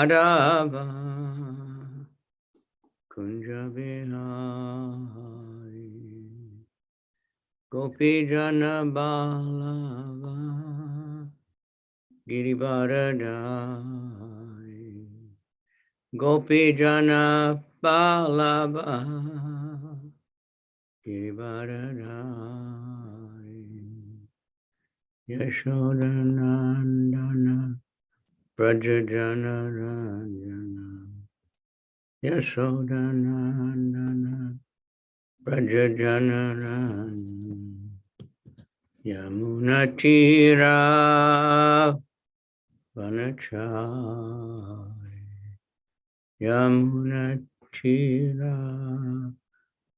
Madhava Kunja Vihari Gopijana Balava Girivardhari Gopijana Balava Girivardhari Yashodanandana Prajajana Ranjana Yashodanandana Prajajana Ranjana Yamunatira Vanachari Yamunatira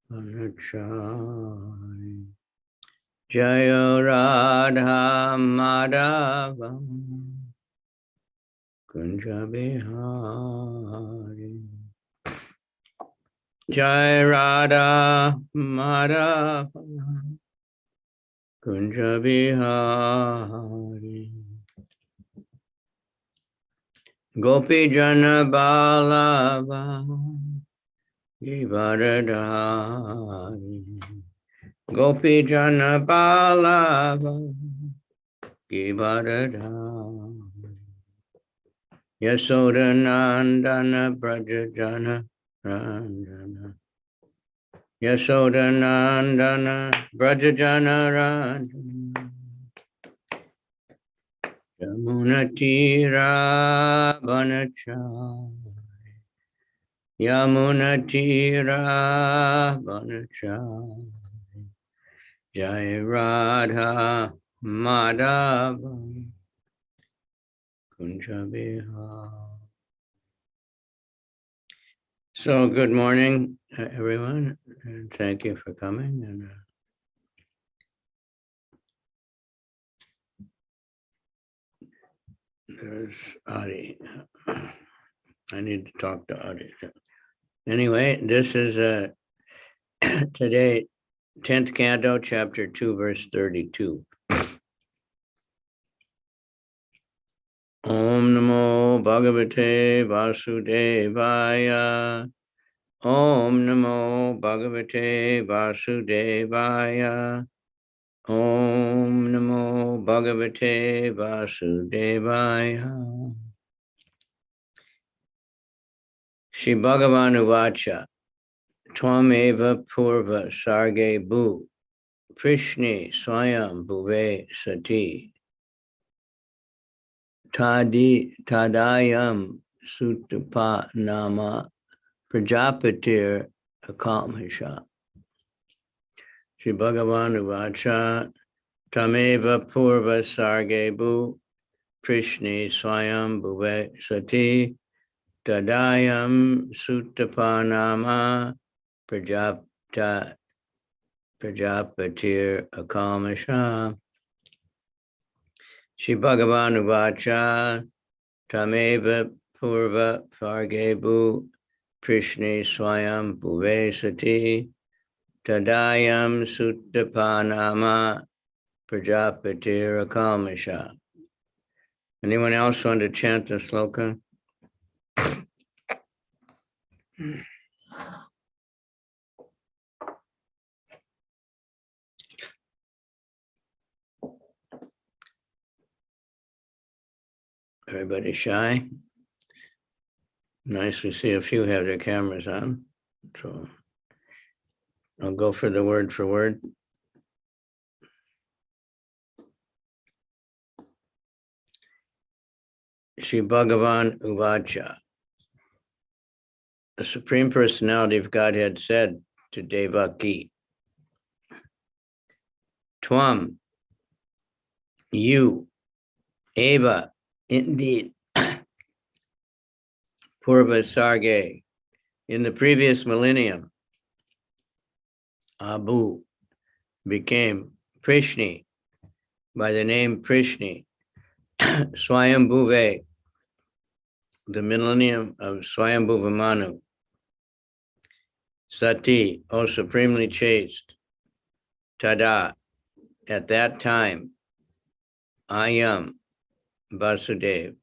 Vanachari Jaya Radha Madhava Kunja Bihari Jai Radha Madhava Kunja Bihari Gopi Jana Balava Givardhari Gopi Jana Balava Givardhari Yasodanandana Prajajana Ranjana Yasodanandana Prajajana Ranjana Yamunatira Vanachari Yamunatira Vanachari Jai Radha Madhava Kunja Bihari. So good morning, everyone, and thank you for coming. And there's Adi. I need to talk to Adi. Anyway, this is today, 10th canto, chapter 2, verse 32. Om Namo Bhagavate Vasudevaya. Om Namo Bhagavate Vasudevaya. Om Namo Bhagavate Vasudevaya. Shri Bhagavan Uvacha Twameva Purva Sarge Bhu Prishni Swayam Bhuve Sati Tadayam Sutapa Nama Prajapatir Akamhisha. Shri Bhagavan Uvacha Tameva Purva Sarge Bhu Prishni Swayam Bhuve Sati Tadayam Sutapanama Prajapatir Akamisha. Shri Bhagavan Uvacha Tameva Purva Fargebu Prishni Swayam Bhuve Sati Tadayam Sutapanama Prajapatir Akamisha. Anyone else want to chant the sloka? Everybody shy? Nice to see a few have their cameras on. So I'll go for the word for word. Shri Bhagavan Uvacha. The Supreme Personality of Godhead said to Devaki, Twam, you, Eva, indeed, Purva Sarge, in the previous millennium, Abu became Prishni by the name Prishni, Swayambhuve, the millennium of Swayambhuva Manu, Sati, O supremely chaste, Tada, at that time, I am Vasudev,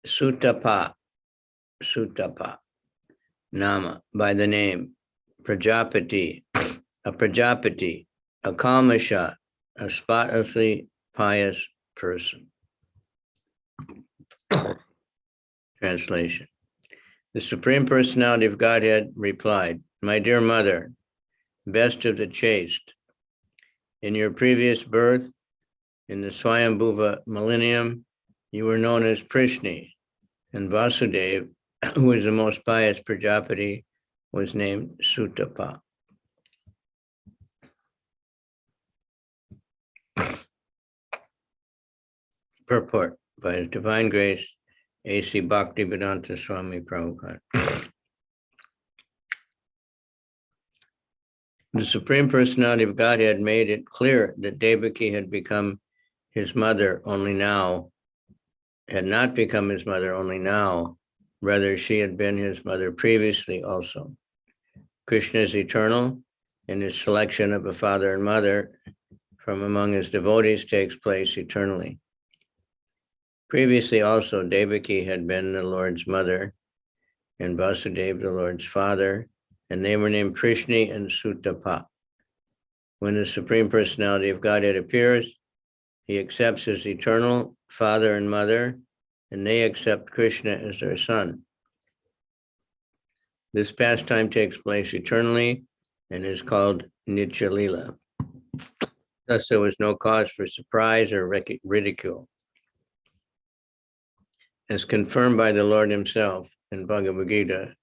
Sutapa, Nama, by the name Prajapati, a Kalmasha, a spotlessly pious person. Translation. The Supreme Personality of Godhead replied, "My dear mother, best of the chaste, in your previous birth, in the Swayambhuva millennium, you were known as Prishni, and Vasudeva, who was the most pious Prajapati, was named Sutapa." Purport. By His Divine Grace, A.C. Bhaktivedanta Swami Prabhupada. The Supreme Personality of Godhead made it clear that Devaki had become his mother only now, had not become his mother only now, rather she had been his mother previously also. Krishna is eternal, and his selection of a father and mother from among his devotees takes place eternally. Previously also, Devaki had been the Lord's mother, and Vasudeva the Lord's father, and they were named Prishni and Sutapa. When the Supreme Personality of Godhead appears, he accepts his eternal father and mother, and they accept Krishna as their son. This pastime takes place eternally and is called Nitya Lila. Thus, there was no cause for surprise or ridicule. As confirmed by the Lord himself in Bhagavad-Gita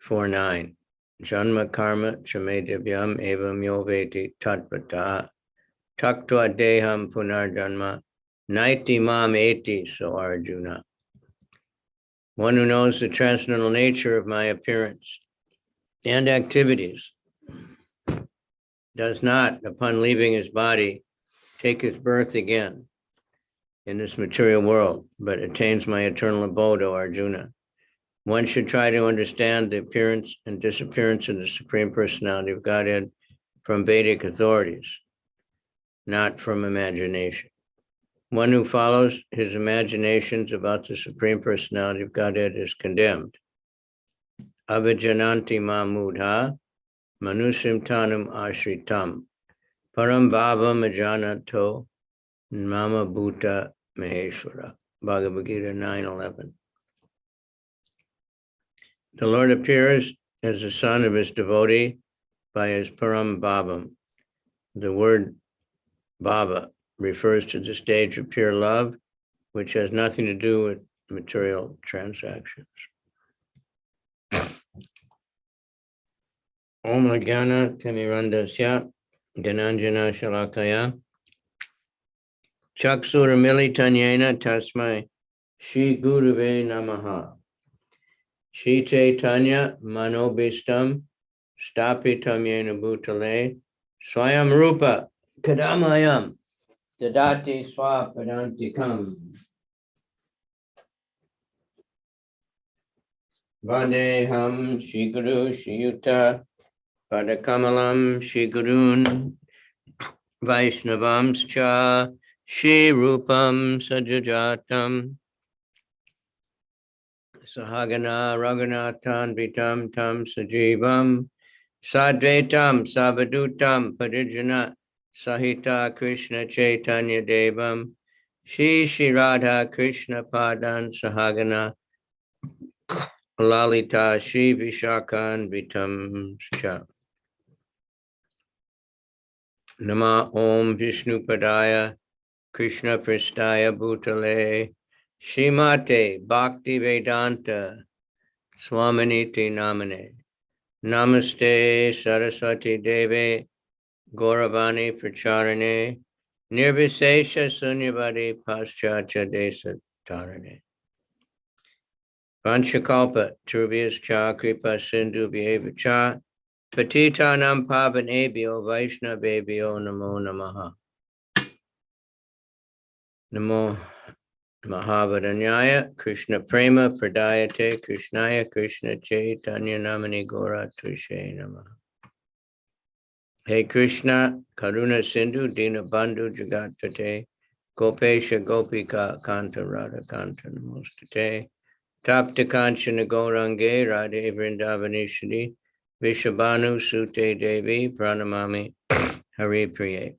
4:9, Janma karma chame divyam evam yo veti tattvata taktva deham punarjanma naiti mam eti so Arjuna. One who knows the transcendental nature of my appearance and activities does not, upon leaving his body, take his birth again in this material world, but attains my eternal abode, O Arjuna. One should try to understand the appearance and disappearance of the Supreme Personality of Godhead from Vedic authorities, not from imagination. One who follows his imaginations about the Supreme Personality of Godhead is condemned. Avijananti mamudha manusim tanum ashritam param bhavam ajanato mama bhuta maheshwara. Bhagavad-Gita 9:11. The Lord appears as the son of his devotee by his Param Bhavam. The word Bhava refers to the stage of pure love, which has nothing to do with material transactions. Om Jnana Timirandasya Dhananjana Shalakaya Chaksura Militanyena Tasmai Shri Guruve Namaha Shri Chaitanya Manobhistam Stapitam Yena Bhutale Swayam Rupa Kadamayam Dadati Swapadantikam Vandeham Shri Guru Shri Yuta Padakamalam Shri Gurun Vaishnavamscha Shri Rupam Sajajatam Sahagana Raghunathan Vitam Tam Sajivam Sadvetam Savadutam Parijana Sahita Krishna Chaitanya Devam Shri Shri Radha Krishna Padan Sahagana Lalita Shri Vishakan Vitam Cha. Nama Om Vishnu Padaya Krishna Pristaya Bhutale Shrimate Bhakti Vedanta Swaminiti Namane Namaste Saraswati Deve Gauravani Pracharane Nirvisesha Sunyavadi Paschatya Desa Tarane Vanchakalpa Turvias Cha Kripa Sindhu Vyevacha Patitanam Pavanebhyo Vaishnavebhyo Namo Namaha Namo Mahavadanyaya Krishna Prema Pradayate Krishnaya Krishna Chaitanya Namani Gora Tushe Namaha. Hey Krishna Karuna Sindhu Dina Bandhu Jagatpate Gopesha Gopika Kanta Radha Kanta Namostate Tapta Kanchana Gaurange Radhe Vrindavaneshwari Vishabhanu Sute Devi Pranamami Hari Priye.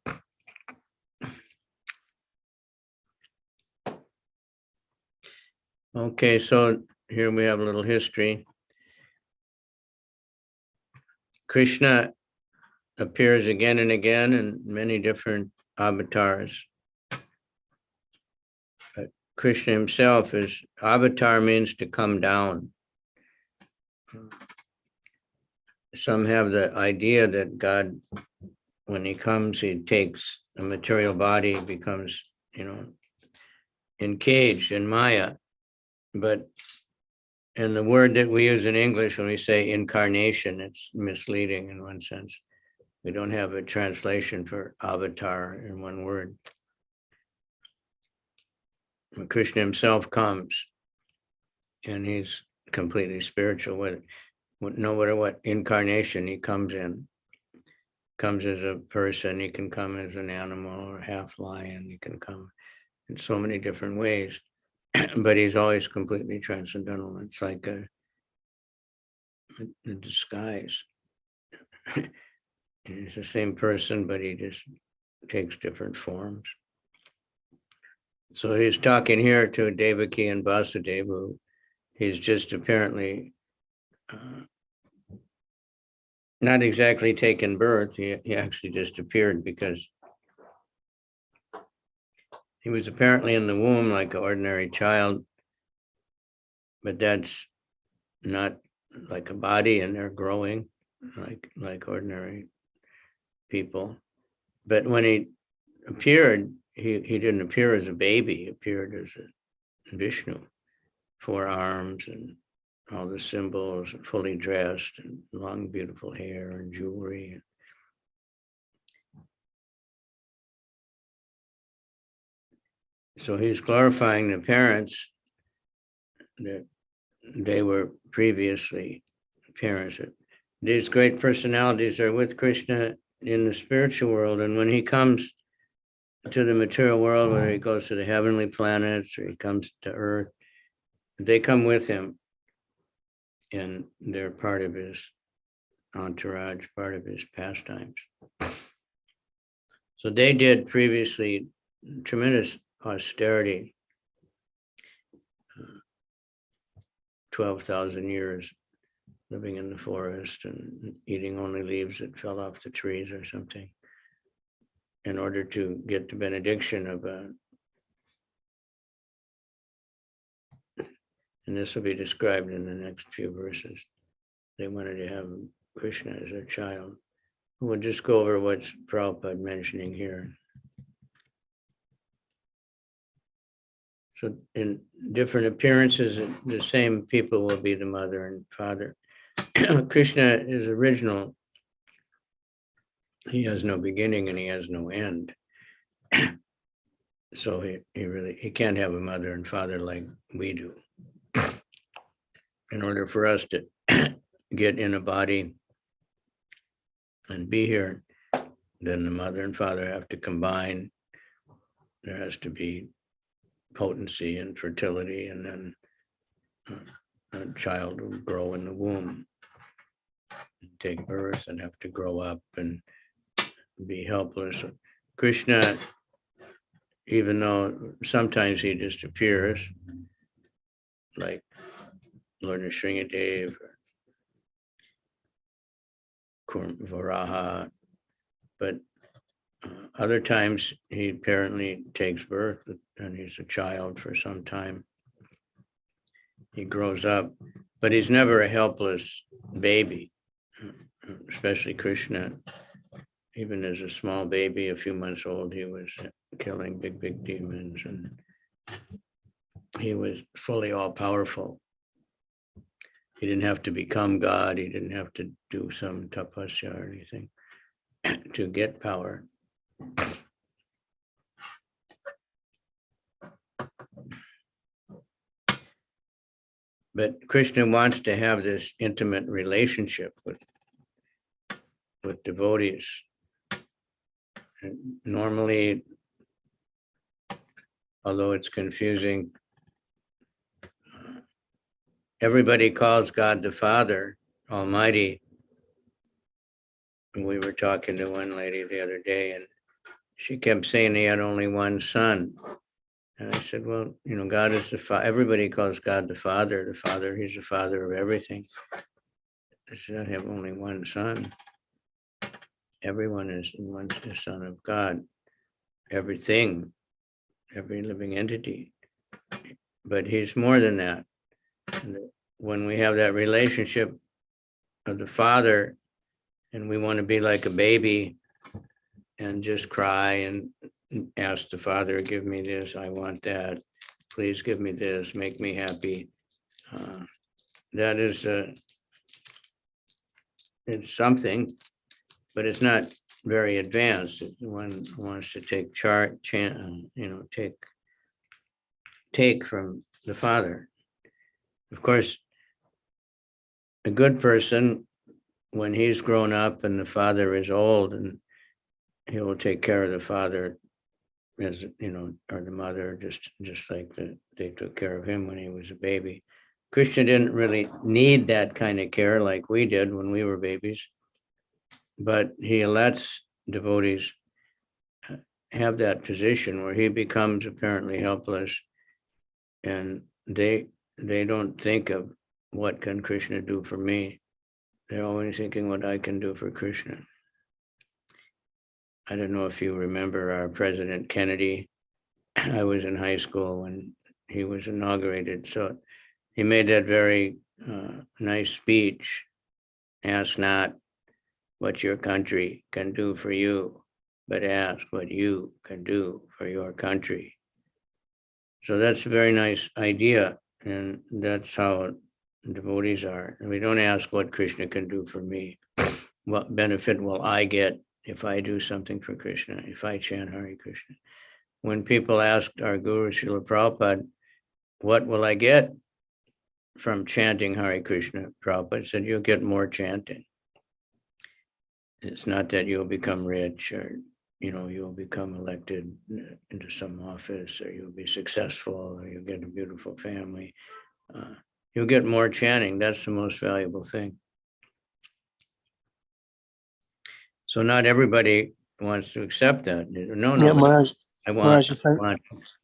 Okay, so here we have a little history. Krishna appears again and again in many different avatars. But Krishna himself avatar means to come down. Some have the idea that God, when he comes, he takes a material body, becomes, encaged in Maya. But in the word that we use in English, when we say incarnation, it's misleading in one sense. We don't have a translation for avatar in one word. When Krishna himself comes, and he's completely spiritual with no matter what incarnation he comes in. Comes as a person, he can come as an animal or half lion, he can come in so many different ways, but he's always completely transcendental. It's like a disguise. He's the same person, but he just takes different forms. So he's talking here to Devaki and Vasudeva, who he's just apparently not exactly taken birth. He actually just appeared because he was apparently in the womb like an ordinary child, but that's not like a body, and they're growing like ordinary people. But when he appeared, he didn't appear as a baby. He appeared as a Vishnu, 4 arms and all the symbols, fully dressed, and long, beautiful hair and jewelry. So he's glorifying the parents that they were previously parents. These great personalities are with Krishna in the spiritual world, and when he comes to the material world, whether he goes to the heavenly planets or he comes to Earth, they come with him, and they're part of his entourage, part of his pastimes. So they did previously tremendous austerity, 12,000 years living in the forest and eating only leaves that fell off the trees or something, in order to get the benediction of and this will be described in the next few verses. They wanted to have Krishna as their child. We'll just go over what's Prabhupada mentioning here. So in different appearances, the same people will be the mother and father. Krishna is original. He has no beginning and he has no end. So he can't have a mother and father like we do. In order for us to get in a body and be here, then the mother and father have to combine. There has to be potency and fertility, and then a child will grow in the womb, take birth, and have to grow up and be helpless. Krishna, even though sometimes he just appears, like Lord Nrsingadev, Varaha, but other times he apparently takes birth and he's a child for some time. He grows up, but he's never a helpless baby, especially Krishna. Even as a small baby, a few months old, he was killing big demons, and he was fully all-powerful. He didn't have to become God. He didn't have to do some tapasya or anything to get power. But Krishna wants to have this intimate relationship with devotees. And normally, although it's confusing, everybody calls God the Father Almighty. And we were talking to one lady the other day, and she kept saying he had only one son. And I said, well, God is the Father. Everybody calls God the Father. The Father, he's the Father of everything. I said, I have only one son. Everyone is the son of God. Everything, every living entity. But he's more than that. And when we have that relationship of the Father, and we want to be like a baby and just cry and ask the Father, give me this, I want that, please give me this, make me happy. That is it's something, but it's not very advanced. One wants to take take from the Father. Of course, a good person, when he's grown up and the Father is old, and he will take care of the Father as or the mother, just like they took care of him when he was a baby. Krishna didn't really need that kind of care like we did when we were babies, but he lets devotees have that position where he becomes apparently helpless, and they don't think of what can Krishna do for me. They're always thinking what I can do for Krishna. I don't know if you remember our President Kennedy. I was in high school when he was inaugurated. So he made that very nice speech. Ask not what your country can do for you, but ask what you can do for your country. So that's a very nice idea. And that's how devotees are. And we don't ask what Krishna can do for me. What benefit will I get if I do something for Krishna, if I chant Hare Krishna? When people asked our Guru Srila Prabhupada, what will I get from chanting Hare Krishna? Prabhupada said, you'll get more chanting. It's not that you'll become rich or, you'll become elected into some office, or you'll be successful, or you'll get a beautiful family. You'll get more chanting. That's the most valuable thing. So not everybody wants to accept that. No, Yeah, Maharaj, I want.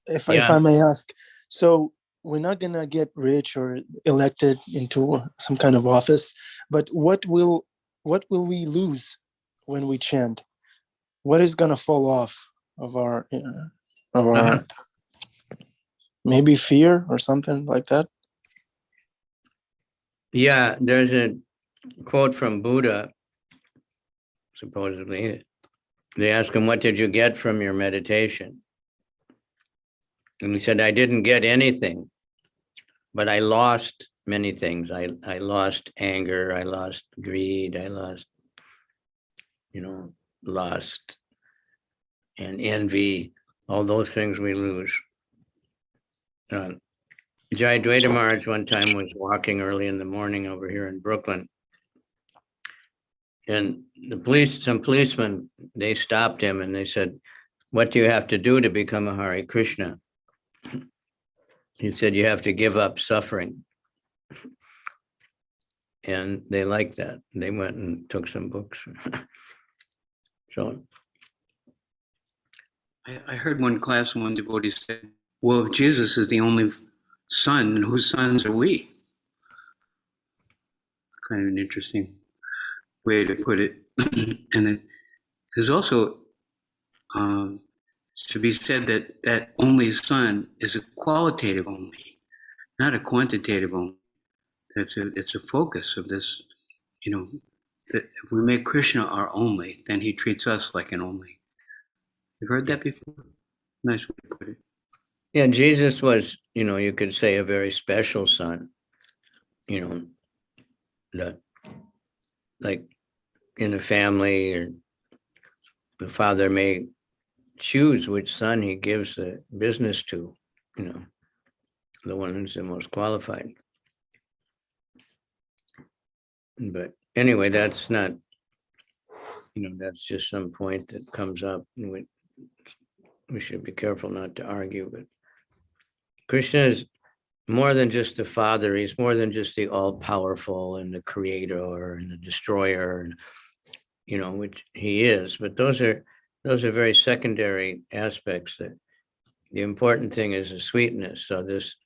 If I may ask, so we're not gonna get rich or elected into some kind of office, but what will we lose when we chant? What is gonna fall off of our maybe fear or something like that? Yeah, there's a quote from Buddha, supposedly. They asked him, what did you get from your meditation? And he said, I didn't get anything, but I lost many things. I lost anger, I lost greed, I lost, lust and envy, all those things we lose. Jayadvaita Maharaj one time was walking early in the morning over here in Brooklyn, and some policemen, they stopped him and they said, what do you have to do to become a Hare Krishna? He said, you have to give up suffering. And they liked that. They went and took some books. So I heard one class, one devotee said, well, if Jesus is the only son, then whose sons are we? Kind of an interesting way to put it. And then there's also to be said that that only son is a qualitative only, not a quantitative only. It's a focus of this, that if we make Krishna our only, then he treats us like an only. You've heard that before? Nice way to put it. yeah, Jesus was, you could say a very special son, that like in a family, or the father may choose which son he gives the business to, the one who's the most qualified. But anyway, that's not, that's just some point that comes up. And we should be careful not to argue. But Krishna is more than just the Father. He's more than just the all-powerful and the creator and the destroyer, and, you know, which he is. But those are very secondary aspects. That the important thing is the sweetness. So this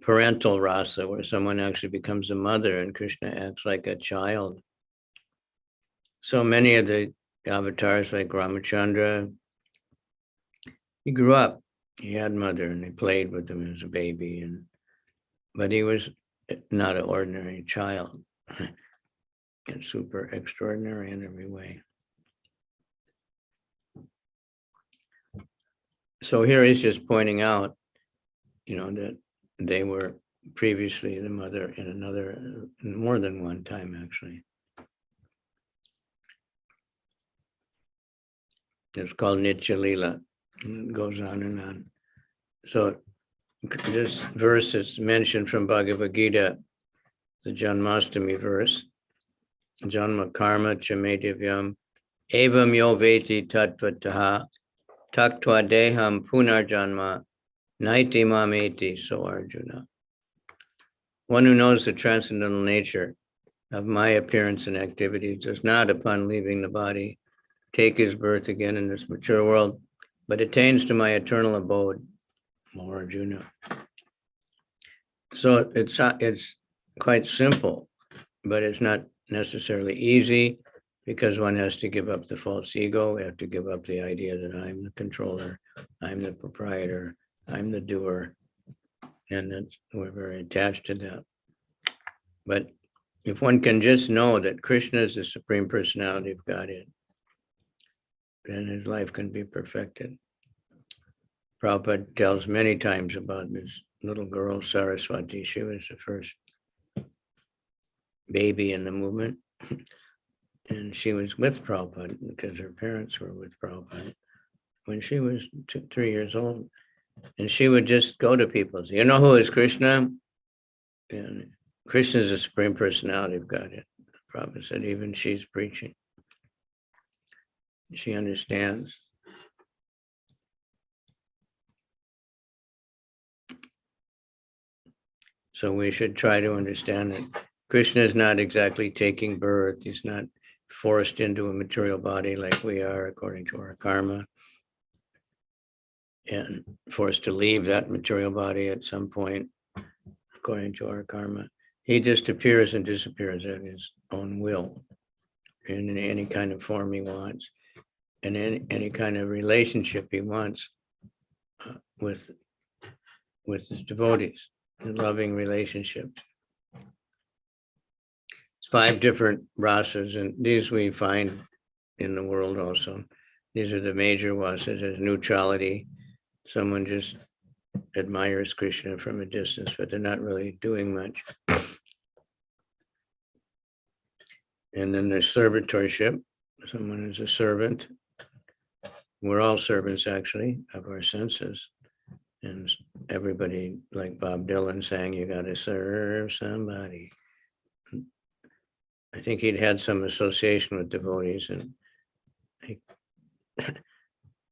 parental rasa, where someone actually becomes a mother and Krishna acts like a child. So many of the avatars, like Ramachandra, he grew up, he had mother, and they played with him as a baby, but he was not an ordinary child. And super extraordinary in every way. So here he's just pointing out, you know, that they were previously the mother in another, more than one time actually. It's called Nitya Lila, and it goes on and on. So this verse is mentioned from Bhagavad-Gita, the Janmastami verse. Janma karma chame divyam evam yo veti tattvataha taktva deham punarjanma naiti mameti, so Arjuna. One who knows the transcendental nature of my appearance and activities does not, upon leaving the body, take his birth again in this mature world, but attains to my eternal abode, O Arjuna. So it's quite simple, but it's not necessarily easy, because one has to give up the false ego. We have to give up the idea that I'm the controller, I'm the proprietor, I'm the doer, and we're very attached to that. But if one can just know that Krishna is the Supreme Personality of Godhead, then his life can be perfected. Prabhupada tells many times about this little girl, Saraswati. She was the first baby in the movement. And she was with Prabhupada because her parents were with Prabhupada when she was 3 years old. And she would just go to people and say, you know who is Krishna? And Krishna is the Supreme Personality of Godhead. Prabhupada said, even she's preaching. She understands. So we should try to understand that Krishna is not exactly taking birth. He's not forced into a material body like we are according to our karma, and forced to leave that material body at some point according to our karma. He just appears and disappears at his own will, in any kind of form he wants, and in any kind of relationship he wants with his devotees, a loving relationship. 5 different rasas, and these we find in the world also. These are the major rasas. As neutrality, someone just admires Krishna from a distance, but they're not really doing much. And then there's servitorship. Someone is a servant. We're all servants, actually, of our senses. And everybody, like Bob Dylan sang, you got to serve somebody. I think he'd had some association with devotees, and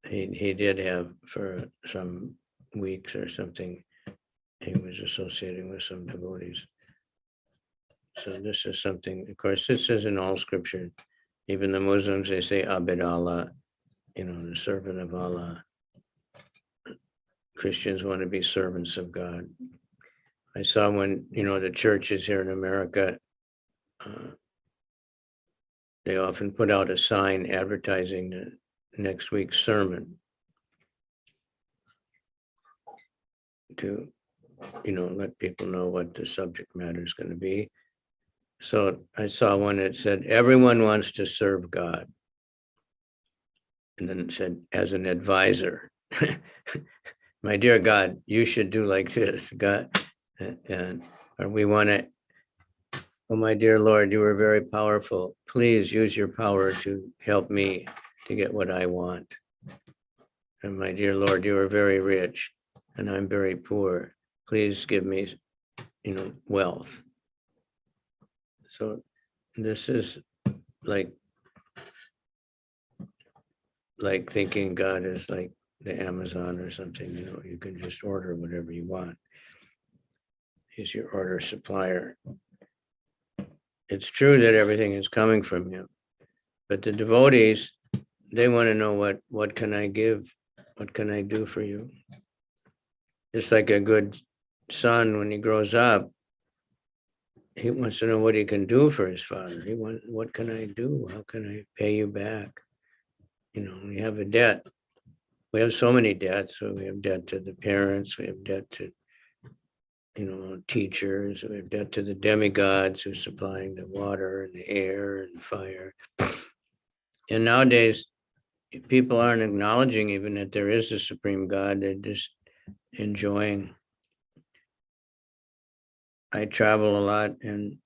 he did have, for some weeks or something, he was associating with some devotees. So this is something, of course, this is in all scripture. Even the Muslims, they say Abid Allah, you know, the servant of Allah. Christians want to be servants of God. I saw when, you know, the churches here in America, they often put out a sign advertising the next week's sermon to, you know, let people know what the subject matter is going to be. So I saw one that said, everyone wants to serve God. And then it said, as an advisor, my dear God, you should do like this, God. Or we want to, oh, my dear Lord, you are very powerful. Please use your power to help me to get what I want. And my dear Lord, you are very rich and I'm very poor. Please give me, you know, wealth. So this is like thinking God is like the Amazon or something, you know, you can just order whatever you want. He's your order supplier. It's true that everything is coming from him, but the devotees, they want to know what can I give? What can I do for you? Just like a good son, when he grows up, he wants to know what he can do for his father. He wants, what can I do? How can I pay you back? We have a debt. We have so many debts. So we have debt to the parents. We have debt to, teachers. We have debt to the demigods who are supplying the water and the air and the fire. And nowadays, people aren't acknowledging even that there is a supreme God. They're just enjoying. I travel a lot, and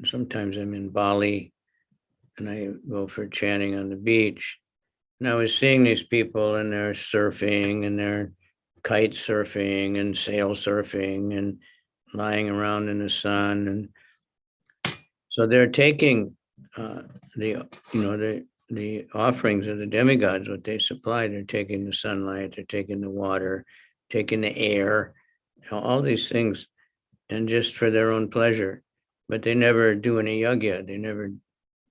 sometimes I'm in Bali, and I go for chanting on the beach. And I was seeing these people, and they're surfing, and they're kite surfing, and sail surfing, and lying around in the sun. And so they're taking the offerings of the demigods, what they supply. They're taking the sunlight, they're taking the water, taking the air, all these things, and just for their own pleasure. But they never do any yajna. They never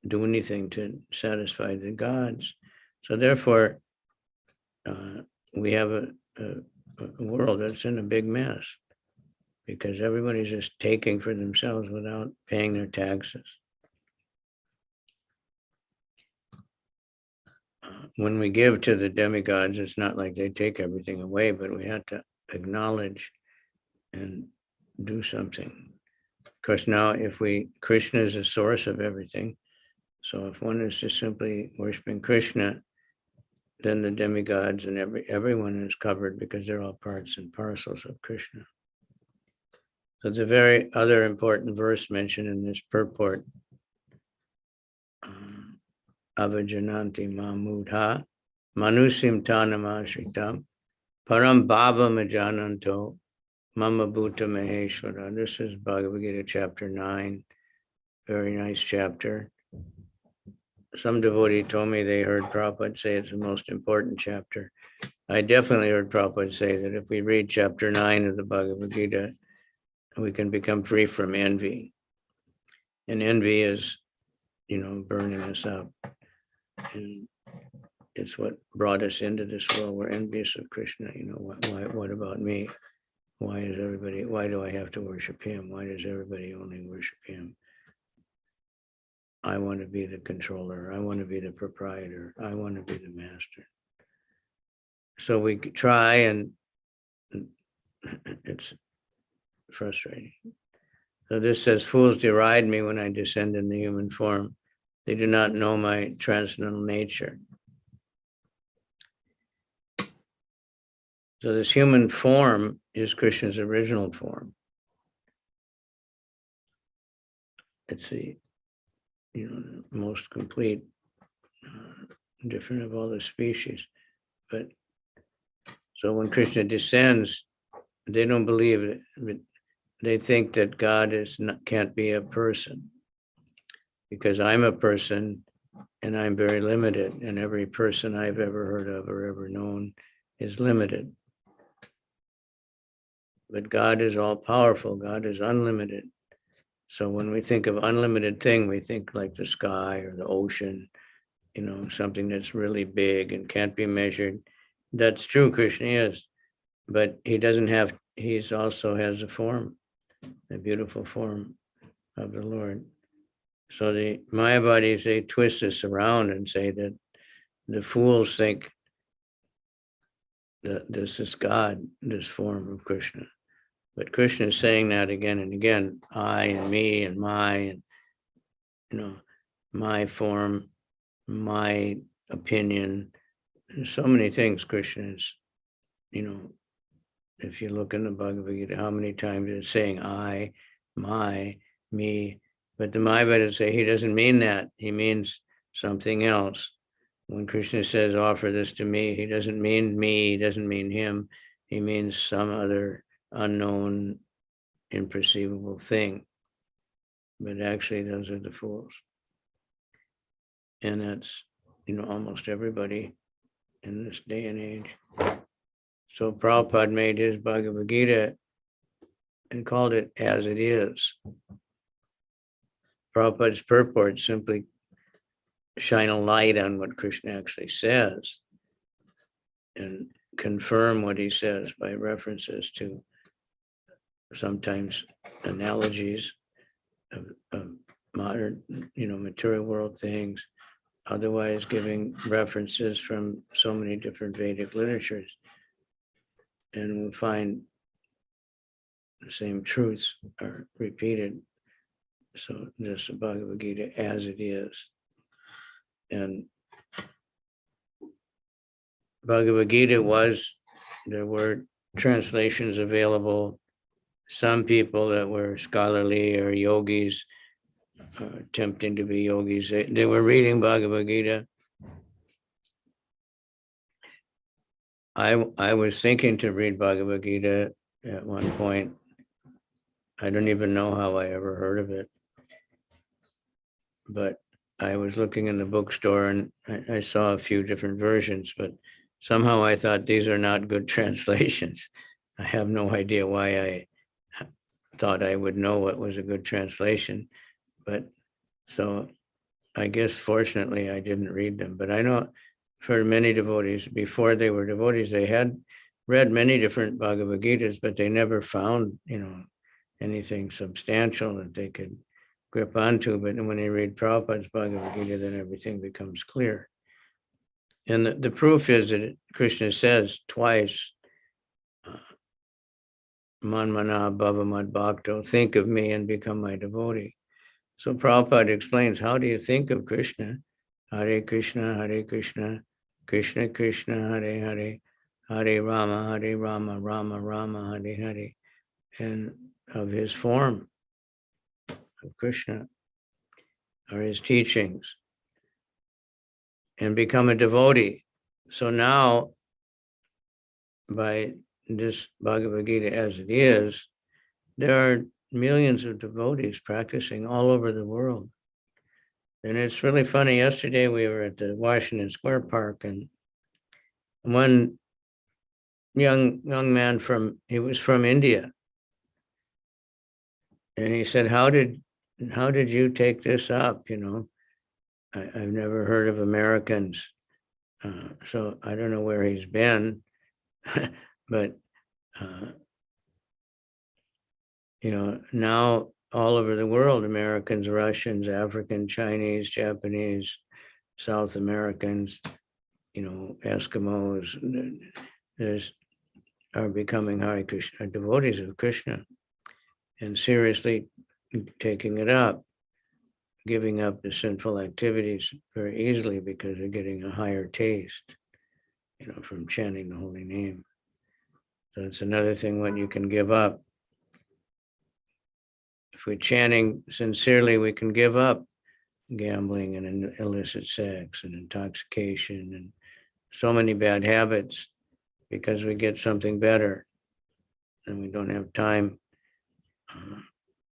do anything to satisfy the gods. So therefore, we have a world that's in a big mess, because everybody's just taking for themselves without paying their taxes. When we give to the demigods, it's not like they take everything away, but we have to acknowledge and do something. Of course, now Krishna is the source of everything. So if one is just simply worshiping Krishna, then the demigods and everyone is covered, because they're all parts and parcels of Krishna. So the very other important verse mentioned in this purport, Avajananti mamudha manusim tanamashritam param bhavam ajananto mama bhuta maheshwara. This is Bhagavad-Gita chapter 9, very nice chapter. Some devotee told me they heard Prabhupada say it's the most important chapter. I definitely heard Prabhupada say that if we read chapter 9 of the Bhagavad-Gita, we can become free from envy. And envy is, burning us up. And it's what brought us into this world. We're envious of Krishna. What about me? Why do I have to worship him? Why does everybody only worship him? I want to be the controller. I want to be the proprietor. I want to be the master. So we try, and it's frustrating. So this says, fools deride me when I descend in the human form. They do not know my transcendental nature. So this human form is Krishna's original form. It's the most complete, different of all the species. But so when Krishna descends, they don't believe it. They think that God can't be a person, because I'm a person and I'm very limited, and every person I've ever heard of or ever known is limited. But God is all powerful. God is unlimited. So when we think of unlimited thing, we think like the sky or the ocean, something that's really big and can't be measured. That's true, Krishna is, but he also has a form, a beautiful form of the Lord. So the Mayavadis, they twist this around and say that the fools think that this is God, this form of Krishna. But Krishna is saying that again and again, I and me and my, and my form, my opinion. There's so many things Krishna is, if you look in the Bhagavad-Gita, how many times it's saying I, my, me. But the Mayavadis say he doesn't mean that. He means something else. When Krishna says, offer this to me, he doesn't mean me, he doesn't mean him. He means some other unknown, imperceivable thing. But actually, those are the fools. And that's, almost everybody in this day and age. So Prabhupada made his Bhagavad-Gita and called it as it is. Prabhupada's purport simply shine a light on what Krishna actually says and confirm what he says by references to sometimes analogies of modern, material world things, otherwise giving references from so many different Vedic literatures. And we'll find the same truths are repeated. So this Bhagavad-Gita as it is. And Bhagavad-Gita there were translations available. Some people that were scholarly or yogis, attempting to be yogis, they were reading Bhagavad-Gita. I was thinking to read Bhagavad-Gita at one point. I don't even know how I ever heard of it. But I was looking in the bookstore and I saw a few different versions, but somehow I thought these are not good translations. I have no idea why I thought I would know what was a good translation. But so I guess fortunately I didn't read them. But I know for many devotees, before they were devotees, they had read many different Bhagavad Gitas, but they never found, anything substantial that they could grip onto. But when they read Prabhupada's Bhagavad Gita, then everything becomes clear. And the proof is that Krishna says twice, Manmana Bhava Bhakto, think of me and become my devotee. So Prabhupada explains, how do you think of Krishna? Hare Krishna, Krishna Krishna, Hare Hare, Hare Rama, Rama Rama, Hare Hare, and of his form of Krishna or his teachings, and become a devotee. So now, by this Bhagavad Gita as it is, there are millions of devotees practicing all over the world. And it's really funny. Yesterday we were at the Washington Square Park, and one young man he was from India. And he said, how did you take this up? I've never heard of Americans. So I don't know where he's been, but, now all over the world, Americans, Russians, African, Chinese, Japanese, South Americans, Eskimos, are becoming Hare Krishna, devotees of Krishna, and seriously taking it up, giving up the sinful activities very easily because they're getting a higher taste, from chanting the holy name. So it's another thing what you can give up. If we're chanting sincerely, we can give up gambling and illicit sex and intoxication and so many bad habits because we get something better and we don't have time.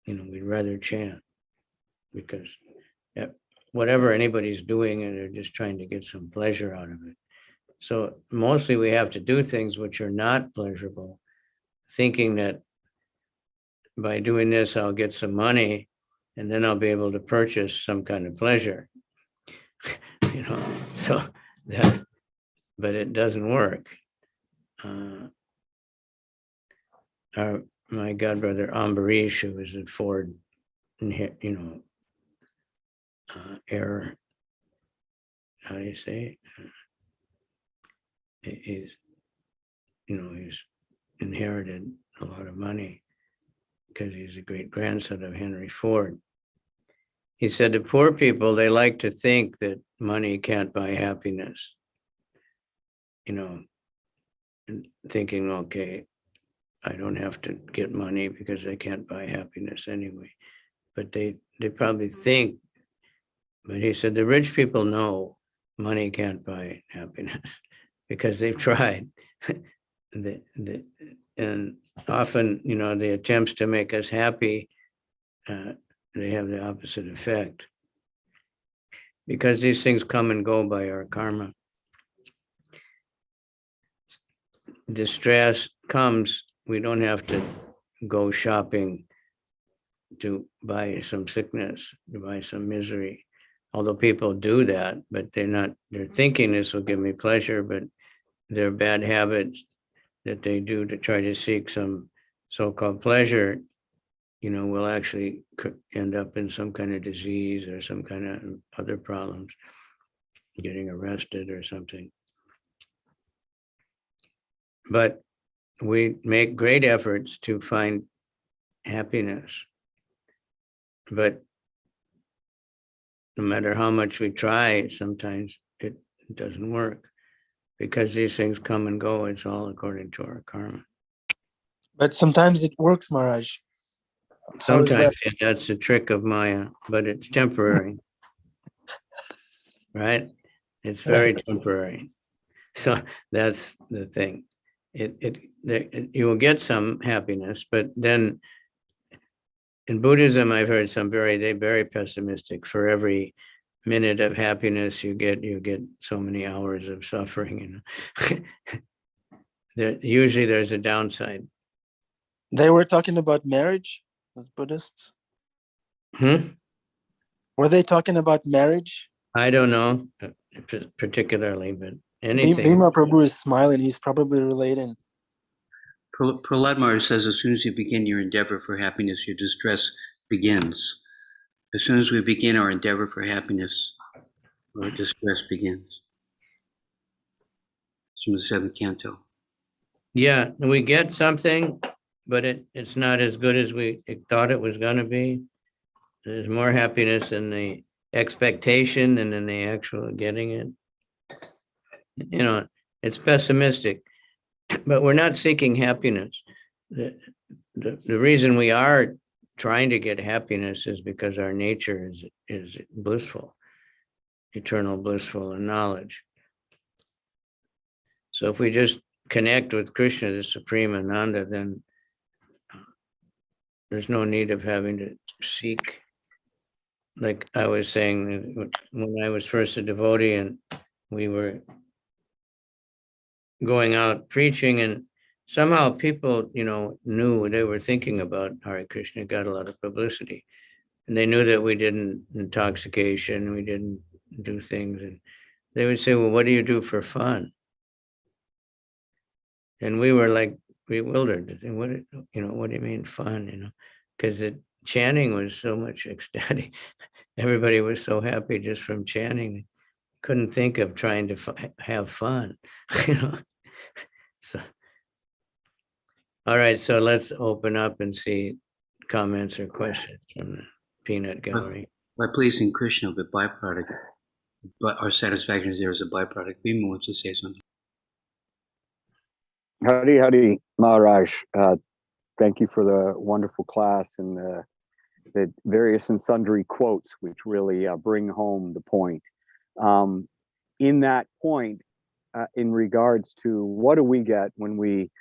We'd rather chant because whatever anybody's doing, and they're just trying to get some pleasure out of it. So mostly we have to do things which are not pleasurable, thinking that by doing this, I'll get some money and then I'll be able to purchase some kind of pleasure, so that, but it doesn't work. My godbrother Ambarish, who was at Ford, Air, how do you say it? He's inherited a lot of money because he's a great grandson of Henry Ford. He said to poor people, they like to think that money can't buy happiness, and thinking, okay, I don't have to get money because I can't buy happiness anyway. But they probably think, but he said the rich people know money can't buy happiness because they've tried. And often, the attempts to make us happy, they have the opposite effect because these things come and go by our karma. Distress comes, we don't have to go shopping to buy some sickness, to buy some misery. Although people do that, but they're thinking this will give me pleasure, but they're bad habits that they do to try to seek some so-called pleasure, will actually end up in some kind of disease or some kind of other problems, getting arrested or something. But we make great efforts to find happiness. But no matter how much we try, sometimes it doesn't work because these things come and go. It's all according to our karma. But sometimes it works, Maharaj. Sometimes that's the trick of Maya, but it's temporary, right? It's very temporary. So that's the thing. You will get some happiness, but then in Buddhism, I've heard they're very pessimistic. For every minute of happiness you get so many hours of suffering. Usually there's a downside. They were talking about marriage as Buddhists. Were they talking about marriage? I don't know particularly, but anything. Bhima Prabhu is smiling. He's probably relating. Prahlad Maharaj says, as soon as you begin your endeavor for happiness, your distress begins. As soon as we begin our endeavor for happiness, our distress begins. It's from the 7th canto. Yeah, we get something, but it's not as good as we thought it was going to be. There's more happiness in the expectation than in the actual getting it. It's pessimistic. But we're not seeking happiness. The reason we are trying to get happiness is because our nature is blissful, eternal blissful in knowledge. So if we just connect with Krishna, the Supreme Ananda, then there's no need of having to seek. Like I was saying, when I was first a devotee and we were going out preaching, and somehow people, knew they were thinking about Hare Krishna, got a lot of publicity, and they knew that we didn't intoxication, we didn't do things, and they would say, well, what do you do for fun? And we were like bewildered. What do you mean fun? Because the chanting was so much ecstatic. Everybody was so happy just from chanting. Couldn't think of trying to have fun. So, all right, so let's open up and see comments or questions from the peanut gallery. By pleasing Krishna, the byproduct, but our satisfaction is there as a byproduct. Bhima wants to say something. Hari Maharaj, thank you for the wonderful class and the various and sundry quotes, which really bring home the point. In that point, in regards to what do we get when we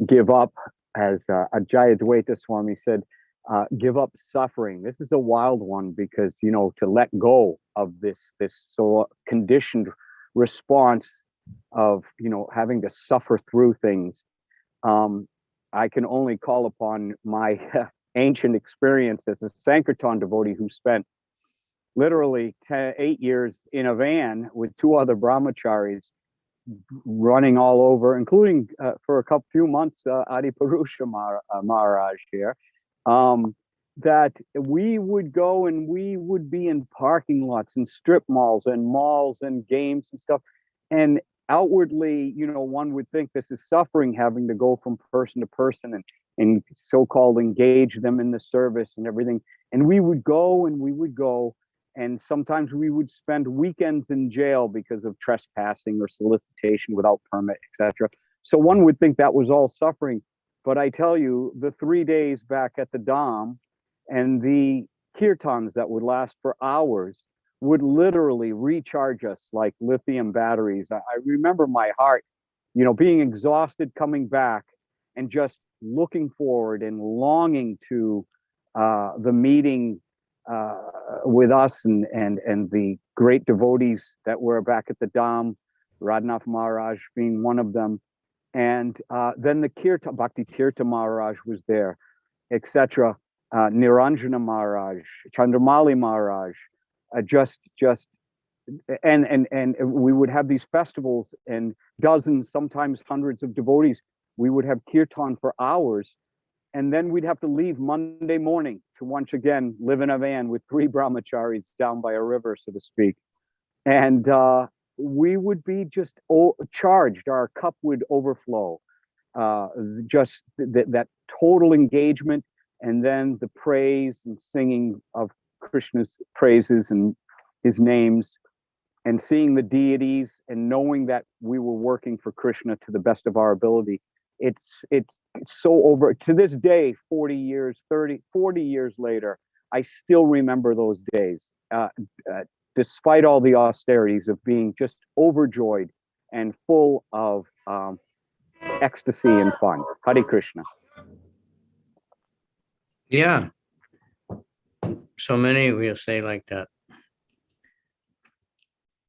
give up, as Ajaya Dwaita Swami said, give up suffering. This is a wild one because, to let go of this so conditioned response of, having to suffer through things. I can only call upon my ancient experience as a Sankirtan devotee who spent literally 8 years in a van with 2 other brahmacharis, running all over, including for a few months, Adi Purusha Maharaj here, that we would go and we would be in parking lots and strip malls and games and stuff. And outwardly, one would think this is suffering, having to go from person to person and so-called engage them in the service and everything. And we would go. And sometimes we would spend weekends in jail because of trespassing or solicitation without permit, etc. So one would think that was all suffering. But I tell you, the 3 days back at the Dham and the kirtans that would last for hours would literally recharge us like lithium batteries. I remember my heart, being exhausted coming back and just looking forward and longing to the meeting with us and the great devotees that were back at the Dham, Radhanath Maharaj being one of them. And then the Kirtan, Bhakti Tirtha Maharaj was there, etc. Niranjana Maharaj, Chandramali Maharaj, and we would have these festivals, and dozens, sometimes hundreds of devotees. We would have kirtan for hours, and then we'd have to leave Monday morning to once again live in a van with 3 brahmacharis down by a river, so to speak. And we would be just charged. Our cup would overflow. Just that total engagement, and then the praise and singing of Krishna's praises and his names, and seeing the deities and knowing that we were working for Krishna to the best of our ability. It's so over. To this day, 40 years later, I still remember those days, despite all the austerities of being just overjoyed and full of ecstasy and fun. Hare Krishna. Yeah. So many will say like that.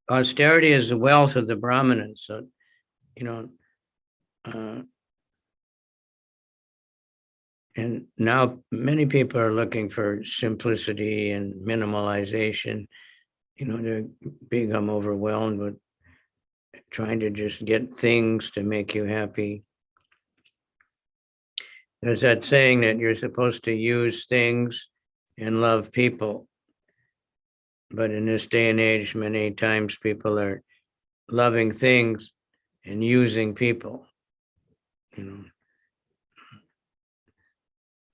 Austerity is the wealth of the Brahmanas. So, and now many people are looking for simplicity and minimalization. They become overwhelmed with trying to just get things to make you happy. There's that saying that you're supposed to use things and love people. But in this day and age, many times people are loving things and using people.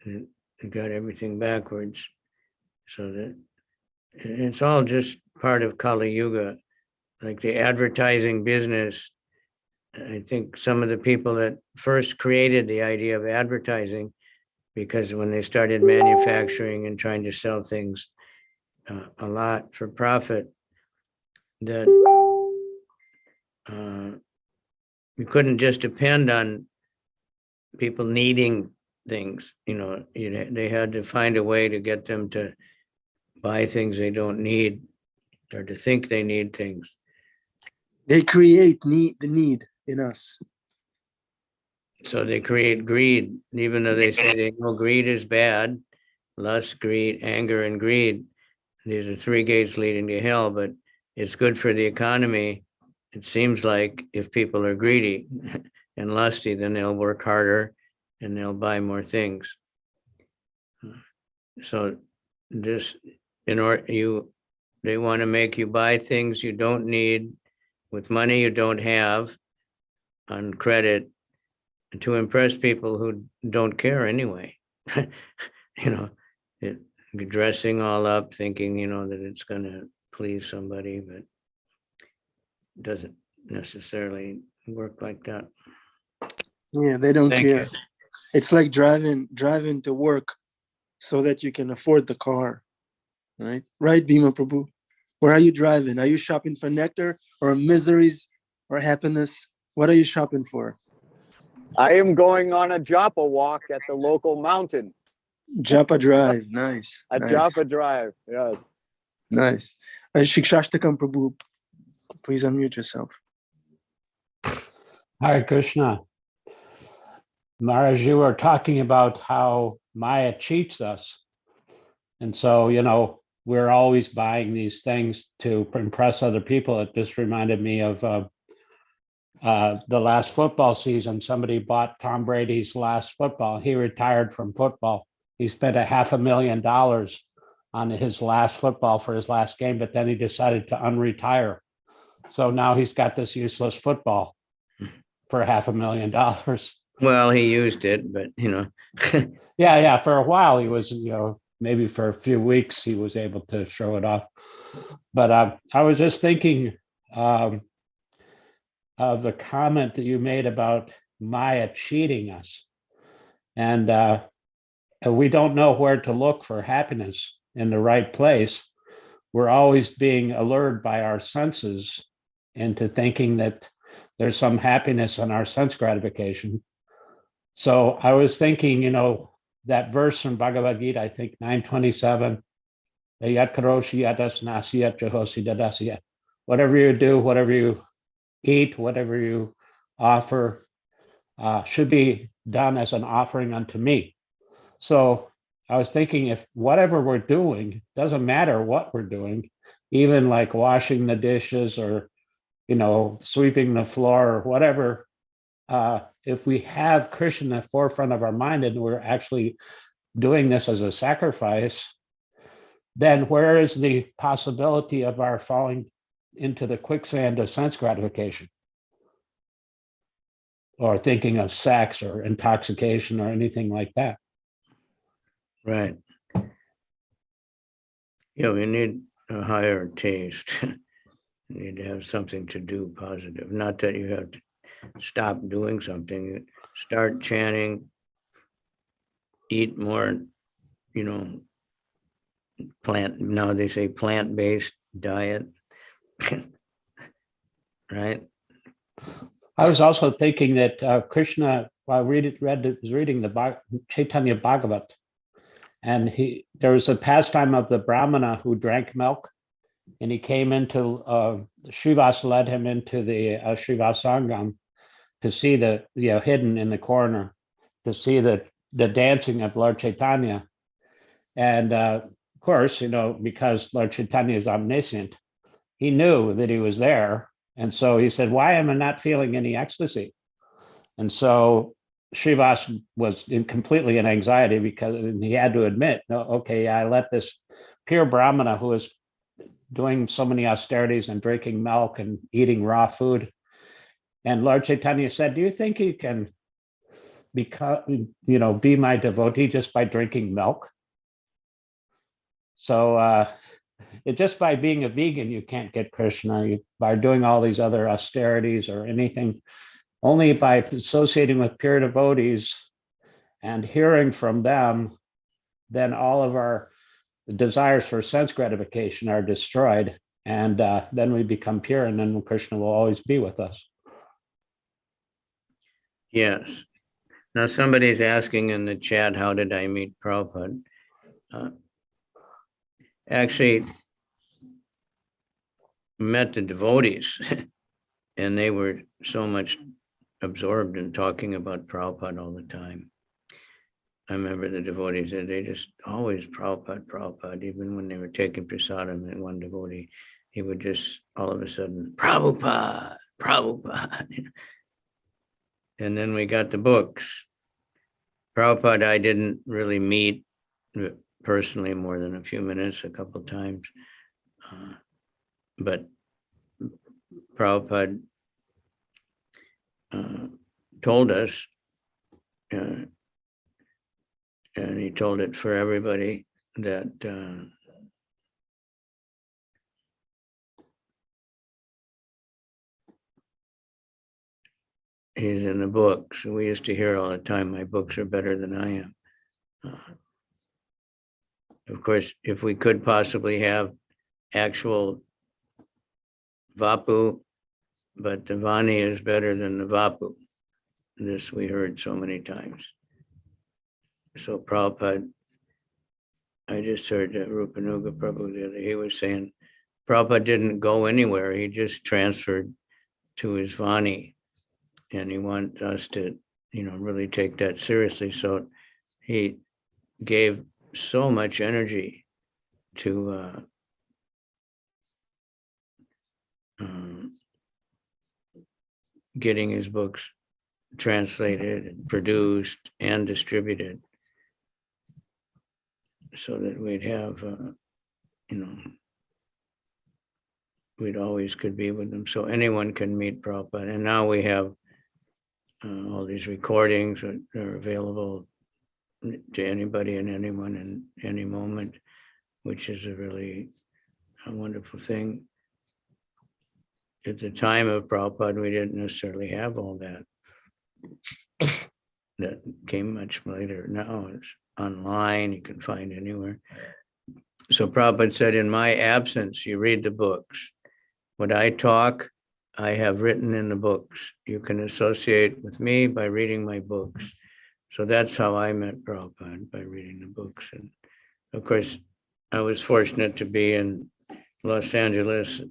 They got everything backwards. So that it's all just part of Kali Yuga. Like the advertising business, I think some of the people that first created the idea of advertising, because when they started manufacturing and trying to sell things a lot for profit, that you couldn't just depend on people needing things. They had to find a way to get them to buy things they don't need, or to think they need things. They create the need in us. So they create greed, even though they say they know greed is bad. Lust, greed, anger, and greed. These are 3 gates leading to hell, but it's good for the economy. It seems like if people are greedy and lusty, then they'll work harder and they'll buy more things. So this, they want to make you buy things you don't need with money you don't have on credit to impress people who don't care anyway. Dressing all up, thinking, that it's going to please somebody, but it doesn't necessarily work like that. Yeah, they don't Thank care. you. It's like driving to work so that you can afford the car, right? Right, Bhima Prabhu? Where are you driving? Are you shopping for nectar or miseries or happiness? What are you shopping for? I am going on a japa walk at the local mountain. Japa Drive, nice. A nice. Japa Drive, yes. Nice. Shikshashtakam Prabhu, please unmute yourself. Hare Krishna. Maharaj, you were talking about how Maya cheats us. And so, we're always buying these things to impress other people. It just reminded me of the last football season. Somebody bought Tom Brady's last football. He retired from football. He spent $500,000 on his last football for his last game, but then he decided to unretire. So now he's got this useless football for $500,000. Well, he used it, but Yeah. For a while he was, maybe for a few weeks he was able to show it off. But I was just thinking of the comment that you made about Maya cheating us. And we don't know where to look for happiness in the right place. We're always being allured by our senses into thinking that there's some happiness in our sense gratification. So I was thinking, that verse from Bhagavad-Gita, I think 9:27, whatever you do, whatever you eat, whatever you offer, should be done as an offering unto me. So I was thinking, if whatever we're doing, doesn't matter what we're doing, even like washing the dishes or, sweeping the floor or whatever, if we have Krishna in the forefront of our mind and we're actually doing this as a sacrifice, then where is the possibility of our falling into the quicksand of sense gratification? Or thinking of sex or intoxication or anything like that. Right. We need a higher taste. You need to have something to do positive. Not that you have to stop doing something. Start chanting, eat more, now they say plant-based diet. Right? I was also thinking that Krishna, while I was reading the Chaitanya Bhagavat, and there was a pastime of the Brahmana who drank milk, and he came into, Srivas led him into the Srivasangam to see hidden in the corner, to see the dancing of Lord Chaitanya. And of course, because Lord Chaitanya is omniscient, he knew that he was there. And so he said, why am I not feeling any ecstasy? And so Srivas was completely in anxiety because he had to admit, no, okay, I let this pure Brahmana who was doing so many austerities and drinking milk and eating raw food. And Lord Chaitanya said, do you think you can be my devotee just by drinking milk? So just by being a vegan, you can't get Krishna. By doing all these other austerities or anything, only by associating with pure devotees and hearing from them, then all of our desires for sense gratification are destroyed. And then we become pure, and then Krishna will always be with us. Yes. Now somebody's asking in the chat, how did I meet Prabhupada? Actually, met the devotees and they were so much absorbed in talking about Prabhupada all the time. I remember the devotees, they just always Prabhupada, even when they were taking prasadam, and one devotee, he would just all of a sudden, Prabhupada. And then we got the books. Prabhupada, I didn't really meet personally more than a few minutes, a couple of times. But Prabhupada told us, and he told it for everybody, that he's in the books. We used to hear all the time, my books are better than I am. Of course, if we could possibly have actual Vapu, but the Vani is better than the Vapu. This we heard so many times. So Prabhupada, I just heard Rupanuga Prabhu the other, he was saying, Prabhupada didn't go anywhere. He just transferred to his Vani. And he wants us to, really take that seriously. So he gave so much energy to getting his books translated and produced and distributed, so that we'd have, we'd always could be with them. So anyone can meet Prabhupada. And now we have all these recordings that are available to anybody and anyone in any moment, which is a really wonderful thing. At the time of Prabhupada, we didn't necessarily have all that. That came much later. Now it's online, you can find anywhere. So Prabhupada said, in my absence, you read the books. What I talk, I have written in the books. You can associate with me by reading my books. So that's how I met Prabhupada, by reading the books. And of course, I was fortunate to be in Los Angeles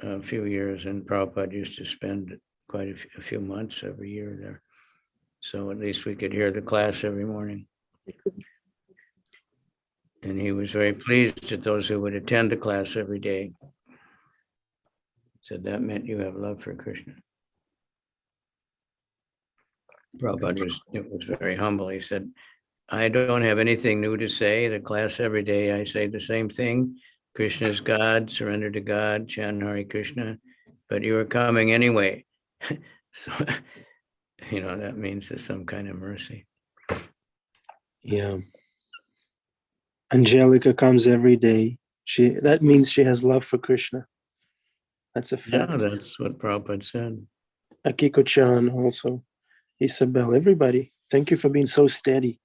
a few years, and Prabhupada used to spend quite a few months every year there. So at least we could hear the class every morning. And he was very pleased at those who would attend the class every day. Said that meant you have love for Krishna. Prabhupada was very humble. He said, I don't have anything new to say. The class every day, I say the same thing. Krishna is God, surrender to God, chant Hare Krishna. But you are coming anyway. So, that means there's some kind of mercy. Yeah. Angelica comes every day. That means she has love for Krishna. That's a fact. Yeah, that's what Prabhupada said. Akiko-chan also. Isabel, everybody. Thank you for being so steady.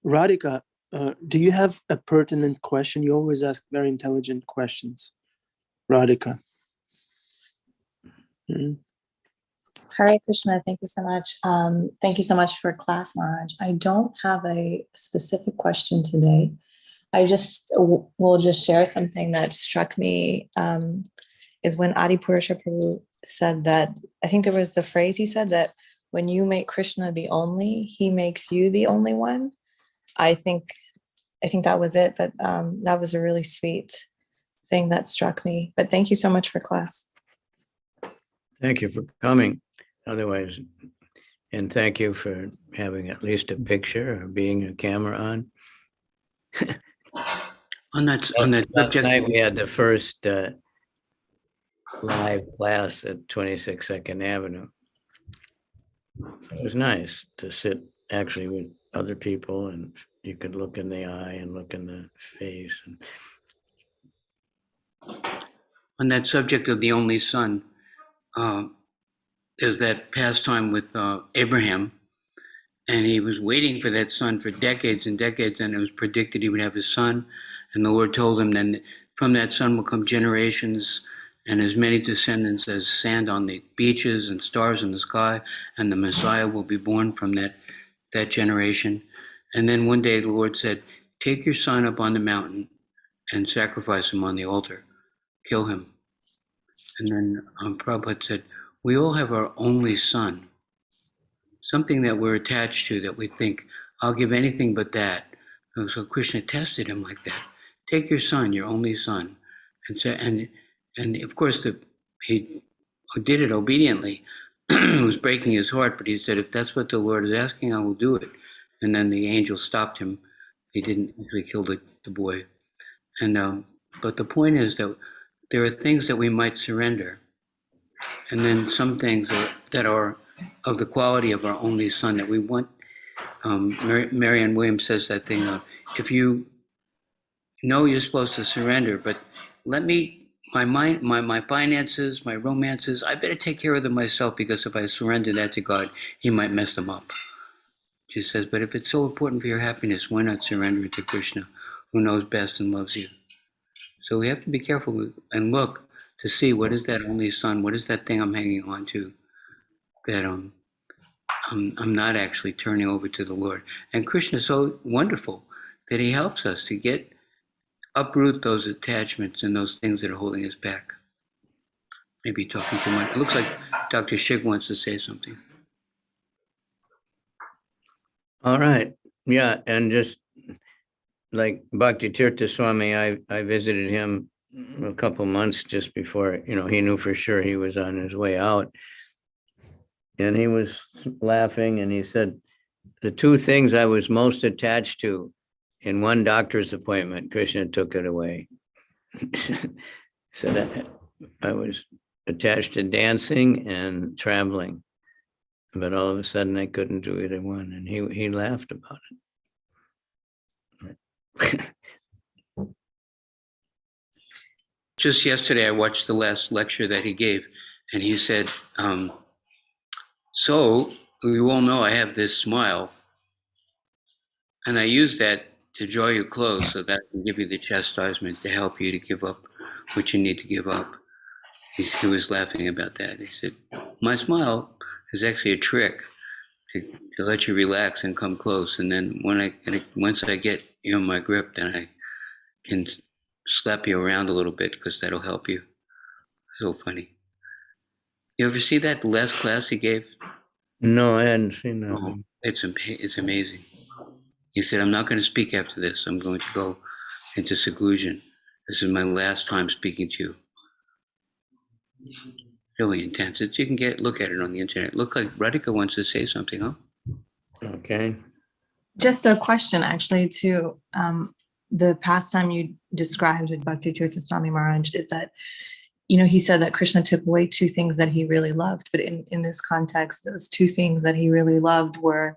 Radhika, do you have a pertinent question? You always ask very intelligent questions. Radhika. Hare Krishna, thank you so much. Thank you so much for class, Maharaj. I don't have a specific question today. I will just share something that struck me, is when Adipurusha Prabhu said that, I think there was the phrase he said that when you make Krishna the only, he makes you the only one. I think that was it, but that was a really sweet thing that struck me. But thank you so much for class. Thank you for coming. Otherwise, and thank you for having at least a picture or being a camera on. Last subject, night we had the first live class at 26 Second Avenue. So it was nice to sit actually with other people, and you could look in the eye and look in the face. on that subject of the only son, there's that pastime with Abraham, and he was waiting for that son for decades and decades, and it was predicted he would have his son, and the Lord told him then from that son will come generations and as many descendants as sand on the beaches and stars in the sky, and the Messiah will be born from that generation. And then one day the Lord said, take your son up on the mountain and sacrifice him on the altar, kill him. And then Prabhupada said, we all have our only son, something that we're attached to, that we think, I'll give anything but that. And so Krishna tested him like that. Take your son, your only son. And of course, he did it obediently. It was breaking his heart, but he said, if that's what the Lord is asking, I will do it. And then the angel stopped him. He didn't actually kill the boy. And but the point is that there are things that we might surrender, and then some things that are of the quality of our only son that we want. Marianne Williams says that thing of, if you know you're supposed to surrender, but let me, my finances, my romances, I better take care of them myself, because if I surrender that to God, he might mess them up. She says, but if it's so important for your happiness, why not surrender it to Krishna, who knows best and loves you? So we have to be careful and look to see, what is that only son? What is that thing I'm hanging on to that I'm not actually turning over to the Lord? And Krishna is so wonderful that he helps us to uproot those attachments and those things that are holding us back. Maybe talking too much. It looks like Dr. Shig wants to say something. All right. Yeah. And just like Bhakti Tirtha Swami, I visited him a couple months just before, he knew for sure he was on his way out. And he was laughing, and he said, the two things I was most attached to in one doctor's appointment, Krishna took it away. So that I was attached to dancing and traveling, but all of a sudden I couldn't do either one. And he laughed about it. Just yesterday, I watched the last lecture that he gave, and he said, so we all know I have this smile, and I use that to draw you close, so that can give you the chastisement to help you to give up what you need to give up. He was laughing about that. He said, my smile is actually a trick to let you relax and come close. And then once I get you in my grip, then I can slap you around a little bit, because that'll help you. So funny. You ever see that last class he gave? No, I hadn't seen that Oh, one. it's amazing. He said, I'm not going to speak after this. I'm going to go into seclusion. This is my last time speaking to you. Really intense. You can look at it on the internet. Look like Radhika wants to say something, huh? Okay. Just a question, actually, to the pastime you described with Bhakti Tirtha Swami Maharaj is that, he said that Krishna took away two things that he really loved. But in this context, those two things that he really loved were,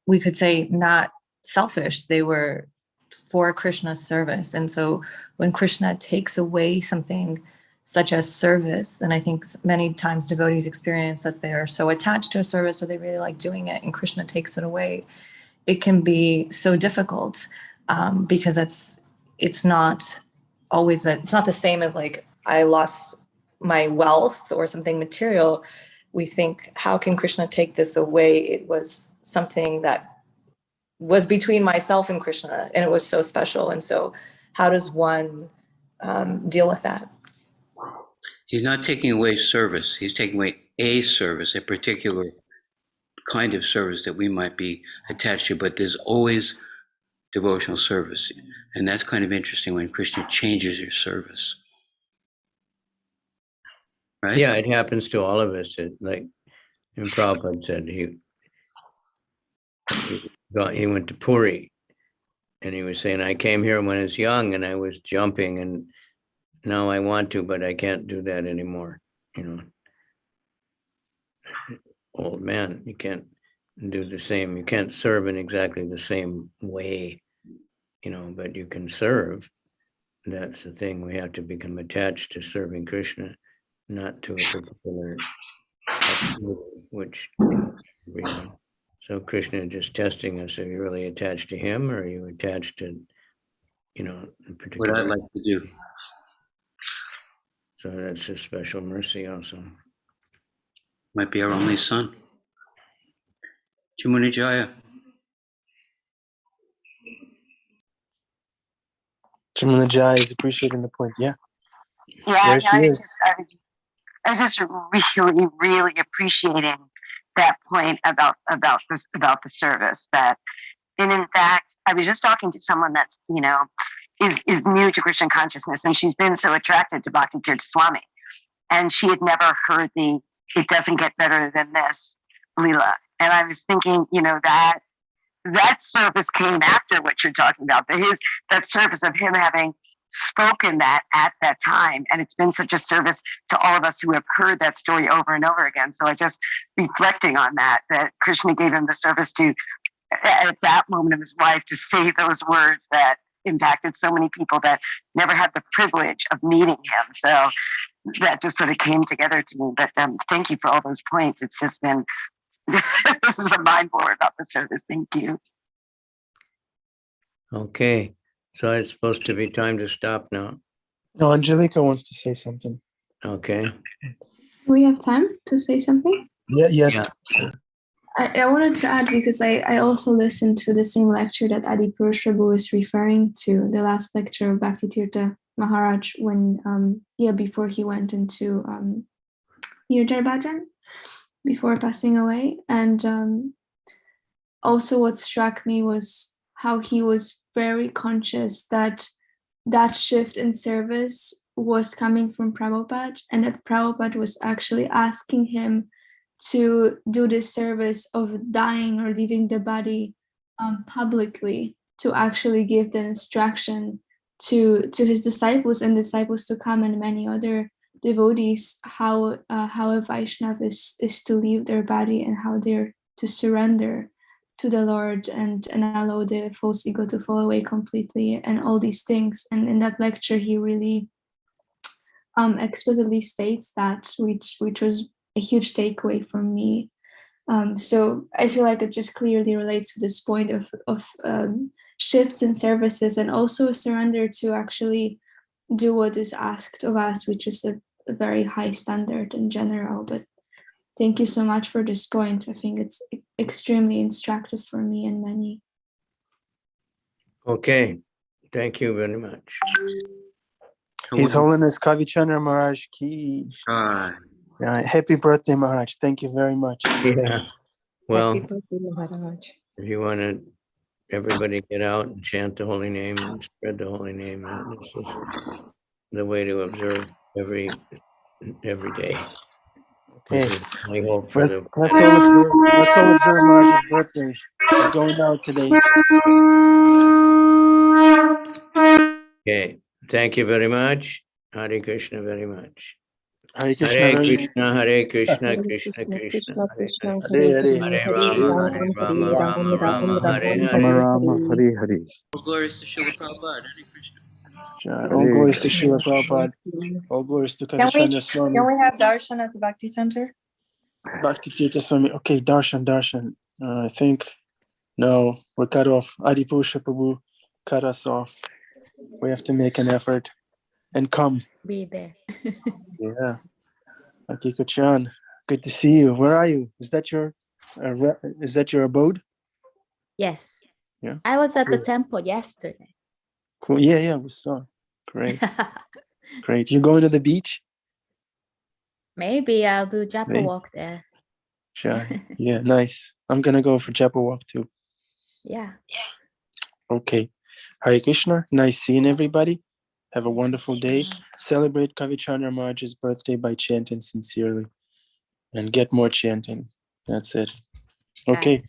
we could say, not selfish. They were for Krishna's service. And so when Krishna takes away something such as service, and I think many times devotees experience that they're so attached to a service or they really like doing it and Krishna takes it away, it can be so difficult because it's not always that, it's not the same as like I lost my wealth or something material. We think, how can Krishna take this away? It was something that was between myself and Krishna, and it was so special. And so how does one deal with that? He's not taking away service. He's taking away a service, a particular kind of service that we might be attached to, but there's always devotional service. And that's kind of interesting when Krishna changes your service. Right? Yeah, it happens to all of us. Like Prabhupada said, he went to Puri and he was saying, I came here when I was young and I was jumping and now I want to, but I can't do that anymore. Old man, you can't do the same. You can't serve in exactly the same way, but you can serve. That's the thing. We have to become attached to serving Krishna, not to a particular activity, which everyone. So Krishna is just testing us. Are you really attached to him, or are you attached to, a particular? What I'd like to do. So that's a special mercy also. Might be our only son. Jumuni Jaya. Jamuna Jai is appreciating the point. Yeah. Yeah, There she is. I'm just really, really appreciating that point about the service. That, and in fact, I was just talking to someone that's is new to Christian consciousness, and she's been so attracted to Bhakti Tirtha Swami, and she had never heard the "it doesn't get better than this" Leela. And I was thinking, that service came after what you're talking about. That service of him having spoken that at that time, and it's been such a service to all of us who have heard that story over and over again. So I just reflecting on that Krishna gave him the service to, at that moment of his life, to say those words that impacted so many people that never had the privilege of meeting him. So that just sort of came together to me. But thank you for all those points. It's just been this is a mind blower about the service. Thank you. Okay, so it's supposed to be time to stop now. No, Angelica wants to say something. Okay. We have time to say something? Yeah, yes. Yeah. I wanted to add, because I also listened to the same lecture that Adi Purush Prabhu was referring to, the last lecture of Bhakti Tirtha Maharaj, when before he went into Nirjar Bhajan, before passing away. And also what struck me was how he was very conscious that that shift in service was coming from Prabhupada, and that Prabhupada was actually asking him to do this service of dying or leaving the body publicly, to actually give the instruction to his disciples and disciples to come and many other devotees how a Vaishnava is to leave their body and how they're to surrender to the Lord and allow the false ego to fall away completely and all these things. And in that lecture, he really explicitly states that, which was a huge takeaway from me. So I feel like it just clearly relates to this point of shifts in services, and also a surrender to actually do what is asked of us, which is a very high standard in general. But thank you so much for this point. I think it's extremely instructive for me and many. Okay, thank you very much. His Holiness Kavichandra Maharaj ki. Happy birthday, Maharaj. Thank you very much. Yeah. Well, Happy birthday, Maharaj. if you want to, everybody get out and chant the holy name and spread the holy name. This is the way to observe every day. Okay. I hope for Let's all observe. Let's all observe Maharaj's birthday. We're going out today. Okay. Thank you very much. Hare Krishna very much. Hare Krishna. Hare Very Krishna, Hare Krishna, Hare Krishna Krishna, Krishna, Hare Krishna Hare. Hare Hare. Hare Hare Rama, Ram, Hare Hare Rama, Ram, Rama Ram Rama, Hare Ram, Rama Hare. Rama, Hare. Hari Hari. All glories to Srila Prabhupada. Hare Krishna. All glories to Hare Srila Prabhupada. All glories to Can we Kavichandra Swami. have darshan at the Bhakti Center? Bhakti Tirtha Swami. Okay, darshan. I think, no, we're cut off. Adipusha Prabhu cut us off. We have to make an effort and come. Be there. Yeah. Akiko-chan, good to see you. Where are you? Is that your abode? Yes. Yeah. I was at the Cool. temple yesterday. Cool. Yeah, we saw. Great. Great. You going to the beach? Maybe I'll do Japa Maybe. walk there. Sure. Yeah, nice. I'm gonna go for Japa walk too. Yeah. Okay. Hare Krishna. Nice seeing everybody. Have a wonderful day. Celebrate Kavichandra Maharaj's birthday by chanting sincerely. And get more chanting. That's it. Okay.